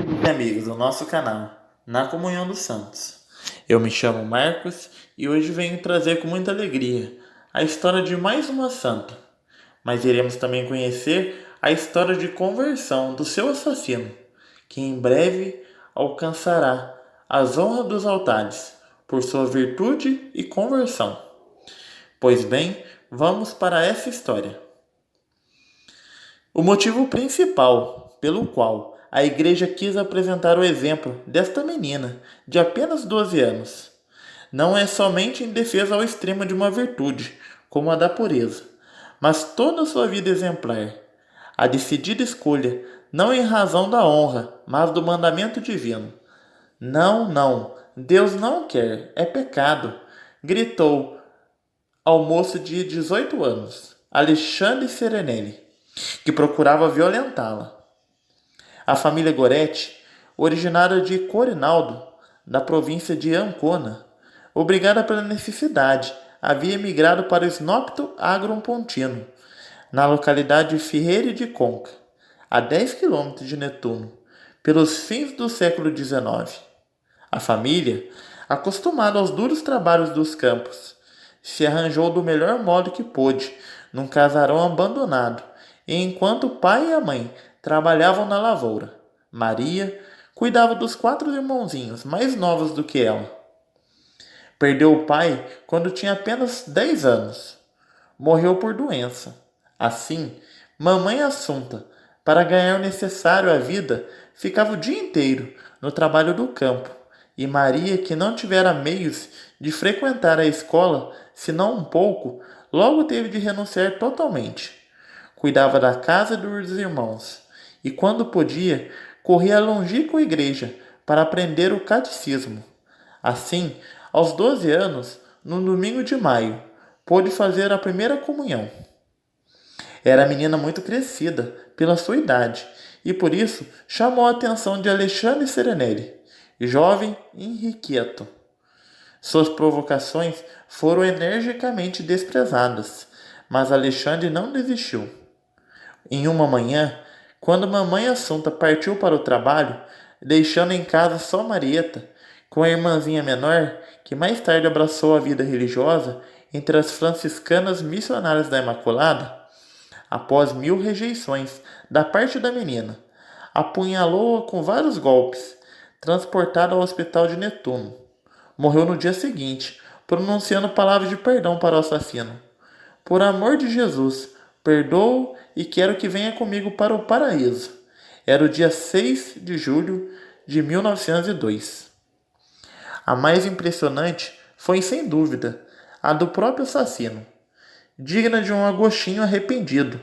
amigos e amigas do nosso canal, Na Comunhão dos Santos. Eu me chamo Marcos e hoje venho trazer com muita alegria a história de mais uma santa, mas iremos também conhecer a história de conversão do seu assassino, que em breve alcançará as honras dos altares por sua virtude e conversão. Pois bem, vamos para essa história. O motivo principal pelo qual a igreja quis apresentar o exemplo desta menina de apenas 12 anos não é somente em defesa ao extremo de uma virtude, como a da pureza, mas toda a sua vida exemplar. A decidida escolha, não em razão da honra, mas do mandamento divino. Não, não, Deus não quer, é pecado, gritou ao moço de 18 anos, Alexandre Serenelli, que procurava violentá-la. A família Goretti, originária de Corinaldo, da província de Ancona, obrigada pela necessidade, havia emigrado para o Snopto Agrum Pontino, na localidade de Ferreira de Conca, a 10 quilômetros de Netuno, pelos fins do século XIX. A família, acostumada aos duros trabalhos dos campos, se arranjou do melhor modo que pôde, num casarão abandonado, e enquanto o pai e a mãe trabalhavam na lavoura, Maria cuidava dos 4 irmãozinhos mais novos do que ela. Perdeu o pai quando tinha apenas 10 anos. Morreu por doença. Assim, mamãe Assunta, para ganhar o necessário à vida, ficava o dia inteiro no trabalho do campo, e Maria, que não tivera meios de frequentar a escola, senão um pouco, logo teve de renunciar totalmente. Cuidava da casa dos irmãos, e quando podia, corria à longínqua igreja para aprender o catecismo. Assim, aos 12 anos, no domingo de maio, pôde fazer a primeira comunhão. Era menina muito crescida pela sua idade, e por isso chamou a atenção de Alexandre Serenelli, jovem e inquieto. Suas provocações foram energicamente desprezadas, mas Alexandre não desistiu. Em uma manhã, quando mamãe Assunta partiu para o trabalho, deixando em casa só Marieta, com a irmãzinha menor, que mais tarde abraçou a vida religiosa entre as franciscanas missionárias da Imaculada, após 1000 rejeições da parte da menina, apunhalou-a com vários golpes, transportada ao hospital de Netuno. Morreu no dia seguinte, pronunciando palavras de perdão para o assassino. Por amor de Jesus, perdoo e quero que venha comigo para o paraíso. Era o dia 6 de julho de 1902. A mais impressionante foi, sem dúvida, a do próprio assassino. Digna de um agostinho arrependido,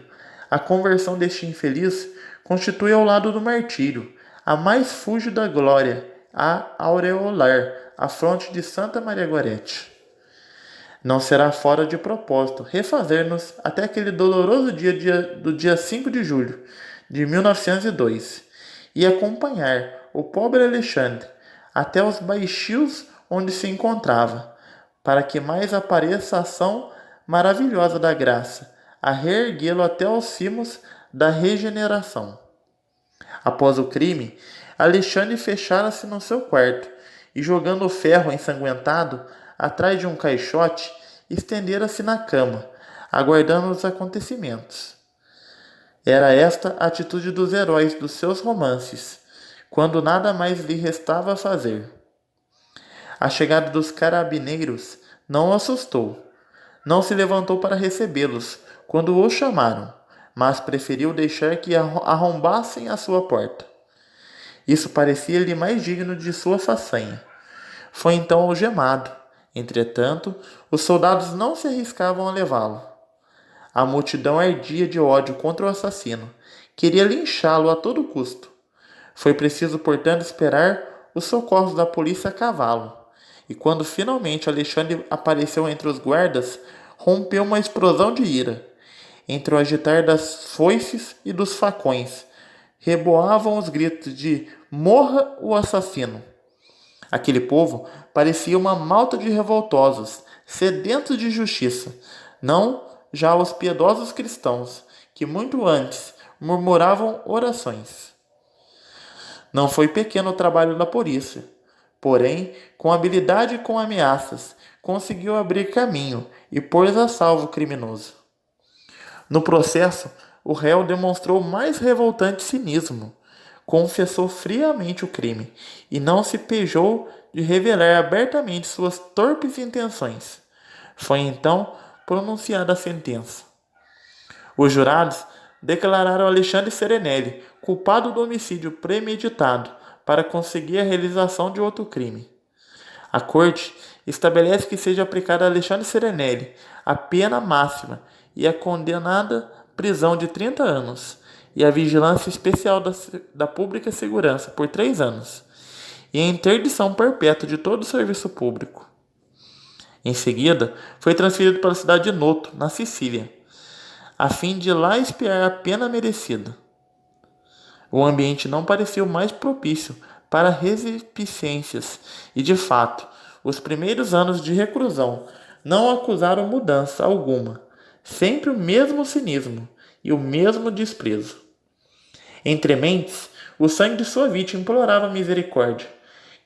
a conversão deste infeliz constitui ao lado do martírio a mais fúlgida glória a aureolar a fronte de Santa Maria Goretti. Não será fora de propósito refazer-nos até aquele doloroso do dia 5 de julho de 1902 e acompanhar o pobre Alexandre até os baixios onde se encontrava, para que mais apareça a ação maravilhosa da graça, a reerguê-lo até os cimos da regeneração. Após o crime, Alexandre fechara-se no seu quarto e, jogando o ferro ensanguentado atrás de um caixote, estendera-se na cama, aguardando os acontecimentos. Era esta a atitude dos heróis dos seus romances, quando nada mais lhe restava a fazer. A chegada dos carabineiros não o assustou. Não se levantou para recebê-los quando o chamaram, mas preferiu deixar que arrombassem a sua porta. Isso parecia-lhe mais digno de sua façanha. Foi então algemado. Entretanto, os soldados não se arriscavam a levá-lo. A multidão ardia de ódio contra o assassino. Queria linchá-lo a todo custo. Foi preciso, portanto, esperar os socorros da polícia a cavalo. E quando finalmente Alexandre apareceu entre os guardas, rompeu uma explosão de ira. Entre o agitar das foices e dos facões, reboavam os gritos de "Morra o assassino!". Aquele povo parecia uma malta de revoltosos, sedentos de justiça, não já os piedosos cristãos, que muito antes murmuravam orações. Não foi pequeno o trabalho da polícia. Porém, com habilidade e com ameaças, conseguiu abrir caminho e pôs a salvo o criminoso. No processo, o réu demonstrou mais revoltante cinismo. Confessou friamente o crime e não se pejou de revelar abertamente suas torpes intenções. Foi então pronunciada a sentença. Os jurados declararam Alexandre Serenelli culpado do homicídio premeditado para conseguir a realização de outro crime. A Corte estabelece que seja aplicada a Alexandre Serenelli a pena máxima e a condenada prisão de 30 anos e a vigilância especial da Pública Segurança por 3 anos e a interdição perpétua de todo o serviço público. Em seguida, foi transferido para a cidade de Noto, na Sicília, a fim de lá expiar a pena merecida. O ambiente não parecia o mais propício para resipiscências e, de fato, os primeiros anos de reclusão não acusaram mudança alguma, sempre o mesmo cinismo e o mesmo desprezo. Entre mentes, o sangue de sua vítima implorava misericórdia.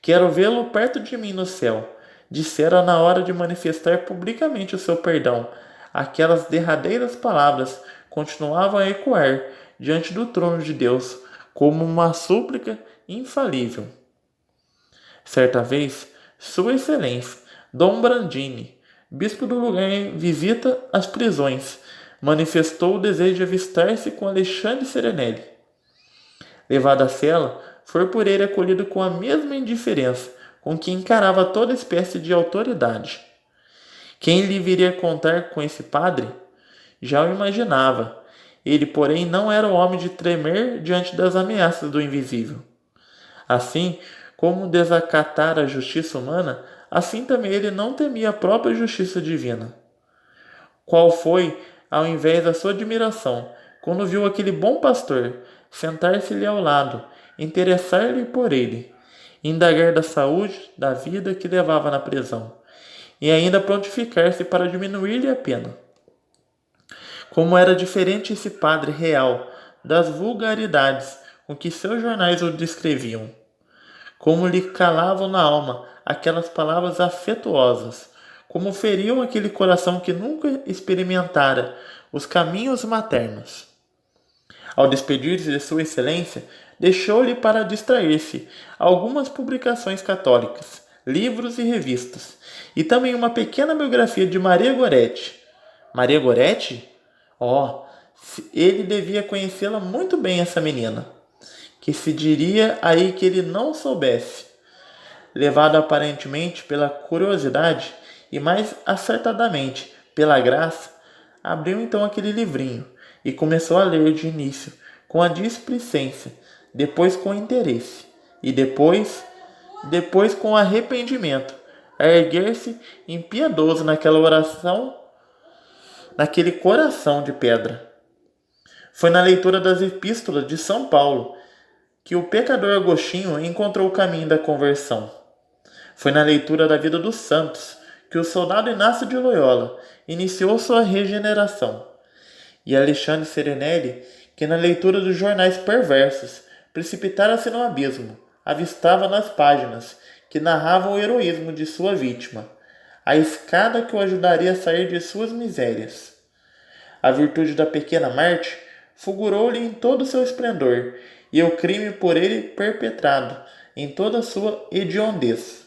Quero vê-lo perto de mim no céu, dissera na hora de manifestar publicamente o seu perdão. Aquelas derradeiras palavras continuavam a ecoar diante do trono de Deus como uma súplica infalível. Certa vez, Sua Excelência, Dom Brandini, bispo do lugar em visita às prisões, manifestou o desejo de avistar-se com Alexandre Serenelli. Levado à cela, foi por ele acolhido com a mesma indiferença com que encarava toda espécie de autoridade. Quem lhe viria contar com esse padre? Já o imaginava. Ele, porém, não era o homem de tremer diante das ameaças do invisível. Assim como desacatar a justiça humana, assim também ele não temia a própria justiça divina. Qual foi, ao invés da sua admiração, quando viu aquele bom pastor sentar-se-lhe ao lado, interessar-lhe por ele, indagar da saúde, da vida que levava na prisão, e ainda prontificar-se para diminuir-lhe a pena. Como era diferente esse padre real das vulgaridades com que seus jornais o descreviam. Como lhe calavam na alma aquelas palavras afetuosas, como feriam aquele coração que nunca experimentara os caminhos maternos. Ao despedir-se de Sua Excelência, deixou-lhe para distrair-se algumas publicações católicas, livros e revistas, e também uma pequena biografia de Maria Goretti. Maria Goretti? Oh, ele devia conhecê-la muito bem, essa menina. Que se diria aí que ele não soubesse. Levado aparentemente pela curiosidade e mais acertadamente pela graça, abriu então aquele livrinho e começou a ler de início com a displicência, depois com interesse e depois com arrependimento, a erguer-se impiedoso naquela oração, naquele coração de pedra. Foi na leitura das epístolas de São Paulo que o pecador Agostinho encontrou o caminho da conversão. Foi na leitura da vida dos santos que o soldado Inácio de Loyola iniciou sua regeneração. E Alexandre Serenelli, que na leitura dos jornais perversos precipitara-se no abismo, avistava nas páginas que narravam o heroísmo de sua vítima, a escada que o ajudaria a sair de suas misérias. A virtude da pequena Marte fulgurou-lhe em todo o seu esplendor, e o crime por ele perpetrado em toda a sua hediondez.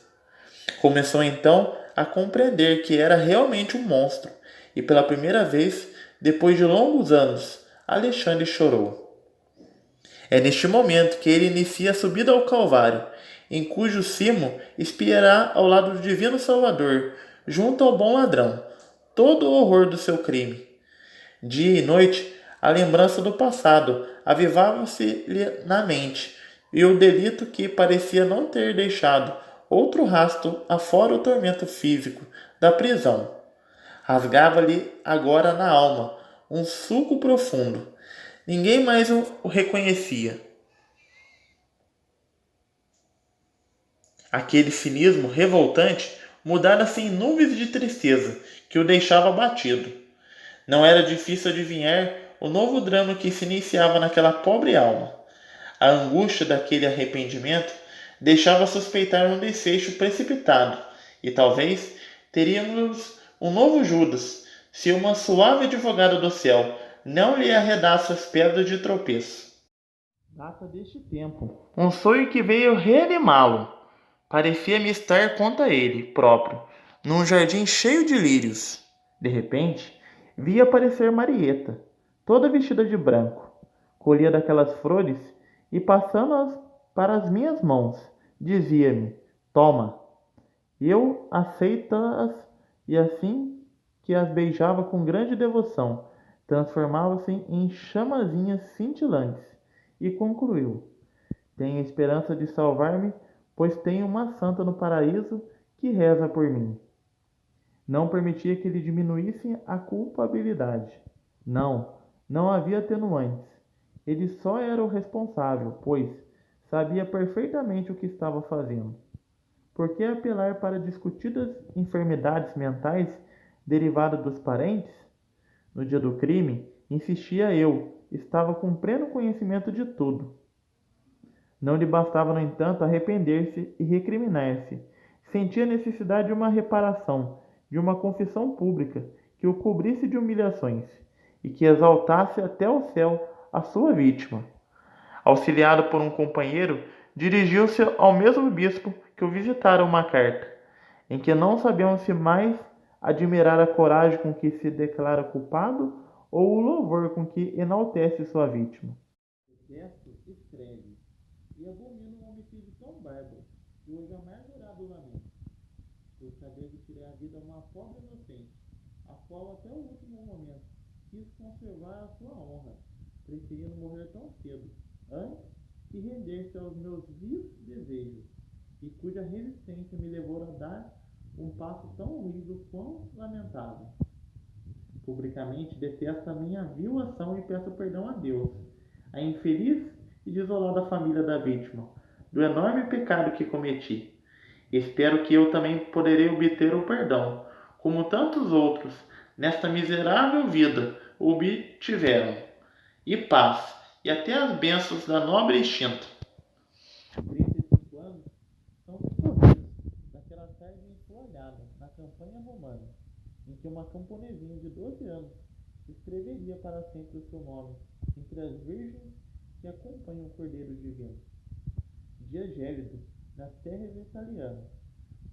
Começou então a compreender que era realmente um monstro, e pela primeira vez, depois de longos anos, Alexandre chorou. É neste momento que ele inicia a subida ao Calvário, em cujo cimo espiará ao lado do divino Salvador, junto ao bom ladrão, todo o horror do seu crime. Dia e noite, a lembrança do passado avivava-se-lhe na mente, e o delito que parecia não ter deixado outro rastro afora o tormento físico da prisão. Rasgava-lhe agora na alma um sulco profundo. Ninguém mais o reconhecia. Aquele cinismo revoltante mudara-se em nuvens de tristeza que o deixava abatido. Não era difícil adivinhar o novo drama que se iniciava naquela pobre alma. A angústia daquele arrependimento deixava suspeitar um desfecho precipitado, e talvez teríamos um novo Judas, se uma suave advogada do céu não lhe arredasse as pedras de tropeço. Data deste tempo. Um sonho que veio reanimá-lo. Parecia-me estar contra ele próprio, num jardim cheio de lírios. De repente, vi aparecer Marieta, toda vestida de branco. Colhia daquelas flores e, passando-as para as minhas mãos, dizia-me: Toma. Eu aceita-as e, assim que as beijava com grande devoção, transformava-se em chamazinhas cintilantes e concluiu: Tenho esperança de salvar-me, pois tenho uma santa no paraíso que reza por mim. Não permitia que lhe diminuísse a culpabilidade. Não, não havia atenuantes. Ele só era o responsável, pois sabia perfeitamente o que estava fazendo. Por que apelar para discutidas enfermidades mentais derivadas dos parentes? No dia do crime, insistia eu, estava com pleno conhecimento de tudo. Não lhe bastava, no entanto, arrepender-se e recriminar-se. Sentia necessidade de uma reparação, de uma confissão pública que o cobrisse de humilhações e que exaltasse até o céu a sua vítima. Auxiliado por um companheiro, dirigiu-se ao mesmo bispo que o visitara uma carta, em que não sabemos se mais admirar a coragem com que se declara culpado ou o louvor com que enaltece sua vítima. Detesto, escreve, e abomino um homicídio tão bárbaro, que hoje amargurado lamento, por saber que tirei a vida a uma pobre inocente, a qual até o último momento quis conservar a sua honra, preferindo morrer tão cedo, antes que render-se aos meus vils desejos, e cuja resistência me levou a dar um passo tão horrível quão lamentável. Publicamente detesto a minha vil ação e peço perdão a Deus, a infeliz e desolada família da vítima, do enorme pecado que cometi. Espero que eu também poderei obter o perdão, como tantos outros, nesta miserável vida, o obtiveram, e paz, e até as bênçãos da nobre extinta. 35 anos são discorridos daquela tarde ensolarada na campanha romana, em que uma camponesinha de 12 anos escreveria para sempre o seu nome entre as virgens que acompanham o Cordeiro Divino. Dia gélido nas terras italianas.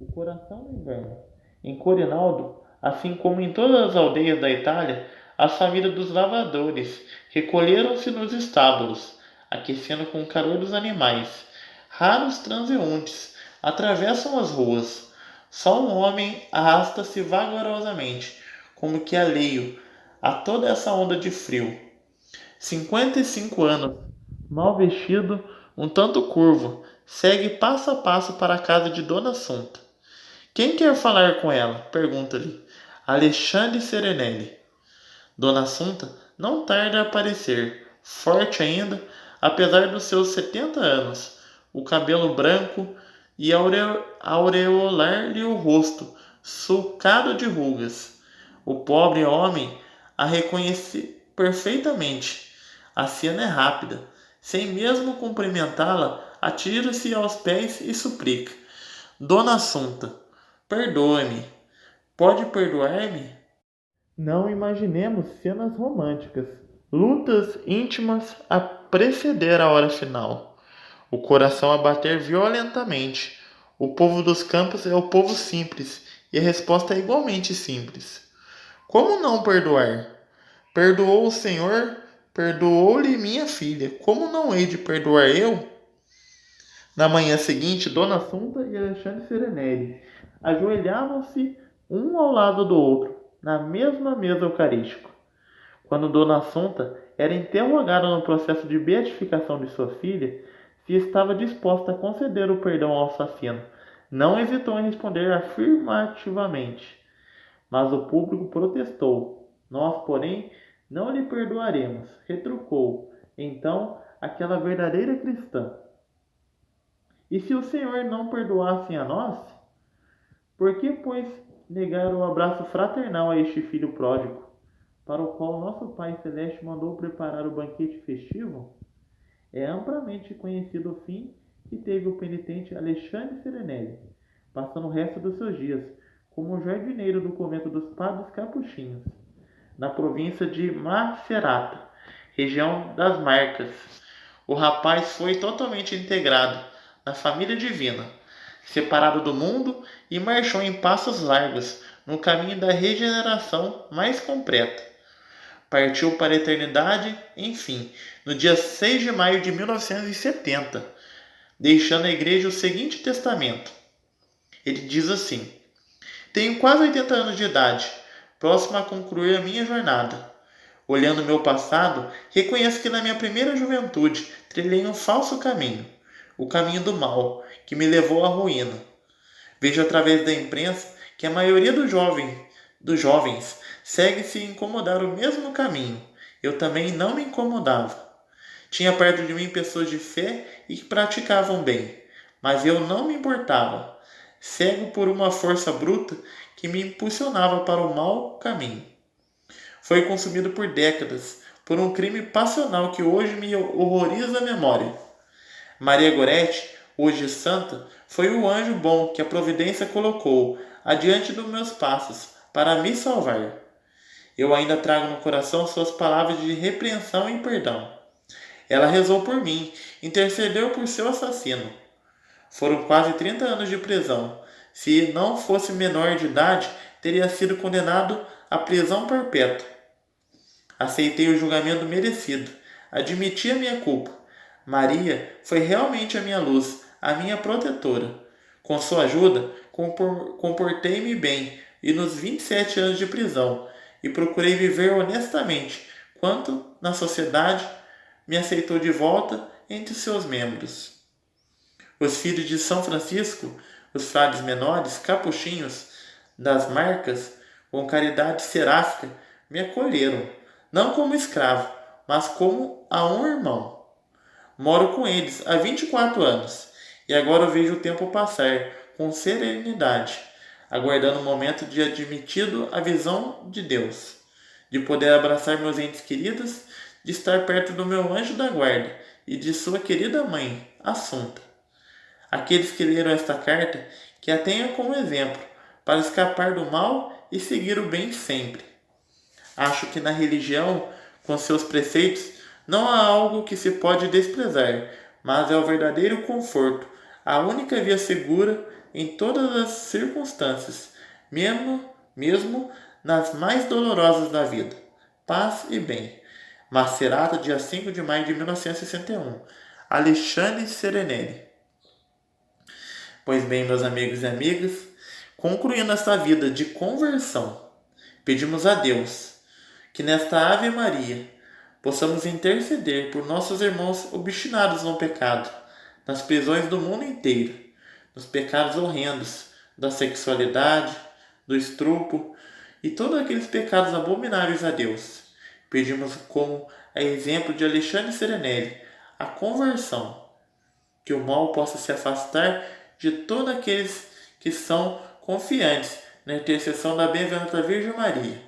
O coração do inverno. Em Corinaldo, assim como em todas as aldeias da Itália, as famílias dos lavradores recolheram-se nos estábulos, aquecendo com o calor dos animais. Raros transeuntes atravessam as ruas. Só um homem arrasta-se vagarosamente, como que alheio a toda essa onda de frio. 55 anos, mal vestido, um tanto curvo, segue passo a passo para a casa de Dona Assunta. Quem quer falar com ela? Pergunta-lhe Alexandre Serenelli. Dona Assunta não tarda a aparecer, forte ainda, apesar dos seus 70 anos, o cabelo branco e aureolar-lhe o rosto, sulcado de rugas. O pobre homem a reconhece perfeitamente. A cena é rápida. Sem mesmo cumprimentá-la, atira-se aos pés e suplica: Dona Assunta, perdoe-me. Pode perdoar-me? Não imaginemos cenas românticas, lutas íntimas a preceder a hora final. O coração a bater violentamente. O povo dos campos é o povo simples, e a resposta é igualmente simples. Como não perdoar? Perdoou o Senhor, perdoou-lhe minha filha. Como não hei de perdoar eu? Na manhã seguinte, Dona Assunta e Alexandre Serenelli ajoelhavam-se um ao lado do outro, na mesma mesa eucarística. Quando Dona Assunta era interrogada no processo de beatificação de sua filha, se estava disposta a conceder o perdão ao assassino, não hesitou em responder afirmativamente. Mas o público protestou. Nós, porém, não lhe perdoaremos, retrucou então aquela verdadeira cristã. E se o Senhor não perdoasse a nós, por que, pois, negar o abraço fraternal a este filho pródigo, para o qual nosso Pai Celeste mandou preparar o banquete festivo? É amplamente conhecido o fim que teve o penitente Alexandre Serenelli, passando o resto dos seus dias como jardineiro do convento dos Padres Capuchinhos, na província de Macerata, região das Marcas. O rapaz foi totalmente integrado na família divina, separado do mundo e marchou em passos largos no caminho da regeneração mais completa. Partiu para a eternidade, enfim, no dia 6 de maio de 1970, deixando à igreja o seguinte testamento. Ele diz assim: Tenho quase 80 anos de idade, próximo a concluir a minha jornada. Olhando meu passado, reconheço que na minha primeira juventude trilhei um falso caminho, o caminho do mal, que me levou à ruína. Vejo através da imprensa que a maioria dos jovens segue-se a incomodar o mesmo caminho. Eu também não me incomodava. Tinha perto de mim pessoas de fé e que praticavam bem, mas eu não me importava, cego por uma força bruta que me impulsionava para o mau caminho. Foi consumido por décadas, por um crime passional que hoje me horroriza a memória. Maria Goretti, hoje santa, foi o anjo bom que a providência colocou adiante dos meus passos para me salvar. Eu ainda trago no coração suas palavras de repreensão e perdão. Ela rezou por mim, intercedeu por seu assassino. Foram quase 30 anos de prisão. Se não fosse menor de idade, teria sido condenado à prisão perpétua. Aceitei o julgamento merecido. Admiti a minha culpa. Maria foi realmente a minha luz, a minha protetora. Com sua ajuda, comportei-me bem e nos 27 anos de prisão e procurei viver honestamente, quanto na sociedade me aceitou de volta entre seus membros. Os filhos de São Francisco, os frades menores, capuchinhos das Marcas, com caridade seráfica, me acolheram, não como escravo, mas como a um irmão. Moro com eles há 24 anos e agora vejo o tempo passar com serenidade, aguardando o momento de admitido a visão de Deus, de poder abraçar meus entes queridos, de estar perto do meu anjo da guarda e de sua querida mãe, Assunta. Aqueles que leram esta carta, que a tenham como exemplo, para escapar do mal e seguir o bem sempre. Acho que na religião, com seus preceitos, não há algo que se pode desprezar, mas é o verdadeiro conforto, a única via segura em todas as circunstâncias, mesmo nas mais dolorosas da vida. Paz e bem. Macerata, dia 5 de maio de 1961. Alexandre Serenelli. Pois bem, meus amigos e amigas, concluindo esta vida de conversão, pedimos a Deus que nesta Ave Maria possamos interceder por nossos irmãos obstinados no pecado, nas prisões do mundo inteiro, nos pecados horrendos da sexualidade, do estupro e todos aqueles pecados abomináveis a Deus. Pedimos, como a exemplo de Alexandre Serenelli, a conversão, que o mal possa se afastar de todos aqueles que são confiantes na intercessão da bem-aventurada Virgem Maria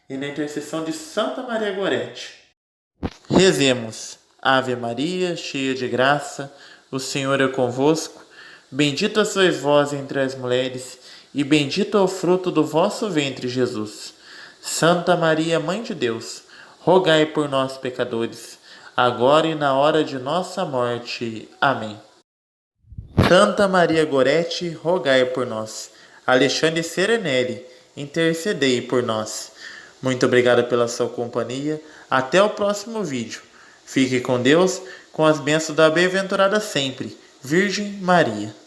e na intercessão de Santa Maria Goretti. Rezemos. Ave Maria, cheia de graça, o Senhor é convosco. Bendita sois vós entre as mulheres, e bendito é o fruto do vosso ventre, Jesus. Santa Maria, Mãe de Deus, rogai por nós, pecadores, agora e na hora de nossa morte. Amém. Santa Maria Goretti, rogai por nós. Alexandre Serenelli, intercedei por nós. Muito obrigado pela sua companhia. Até o próximo vídeo. Fique com Deus, com as bênçãos da bem-aventurada sempre, Virgem Maria.